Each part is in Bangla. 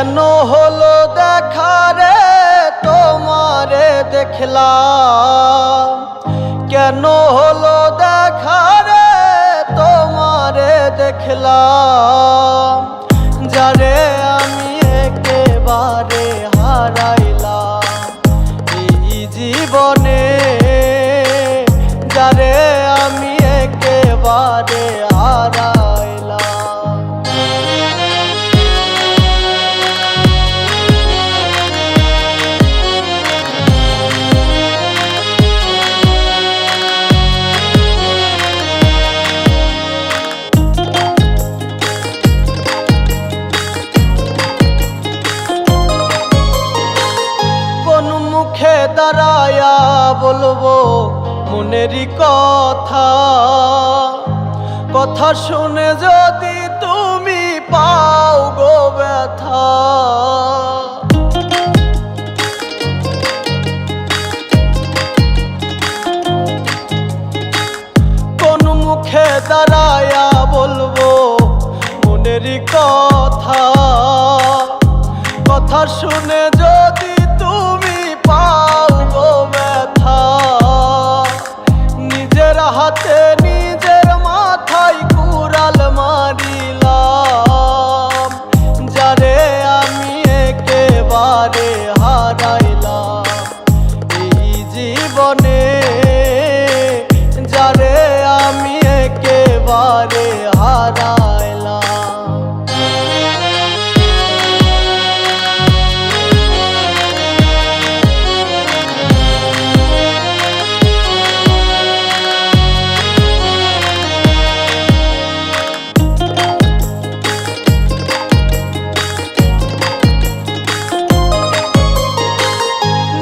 কেন হলো দেখা রে তোমারে দেখলাম, কেন হলো দেখা রে তোমারে দেখলাম, যারে আমি একেবারে হারাইলাম এই জীবনে, যারে আমি একেবারে হারাইলাম। মুখে দাঁড়ায়া বলবো মনেরই কথা, কথা শুনে যদি তুমি পাও গো ব্যথা। কোন মুখে দাঁড়ায়া বলবো মনেরই কথা, কথা শুনে যদি তুমি পাও গো ব্যথা। নিজের হাতে নিজের মাথায় কুড়াল মারিলাম, যারে আমি একেবারে হারাইলাম এই জীবনে, যারে আমি একেবারে হারাইলাম।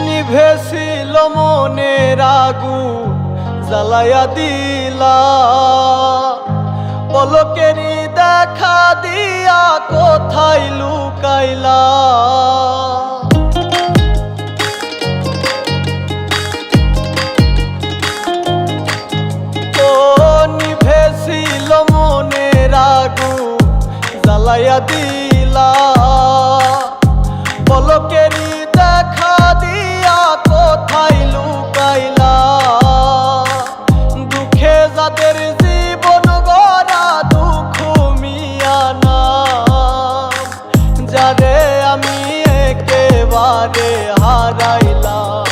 নিভেছিল মনের আগুন জ্বালায়া দিলা, পলকেরই দেখা দিয়া কোথায় লুকাইলা। ও নিভেছিল মনের আগুন জ্বালায়া দিলা, পলকেরই দেখা দিয়া কোথায় লুকাইলা। দুঃখে যাদের জীবন গড়া দুঃখ মিয়া না, যারে আমি একেবারে হারাইলাম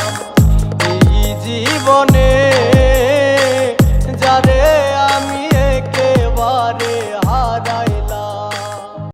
এই জীবনে,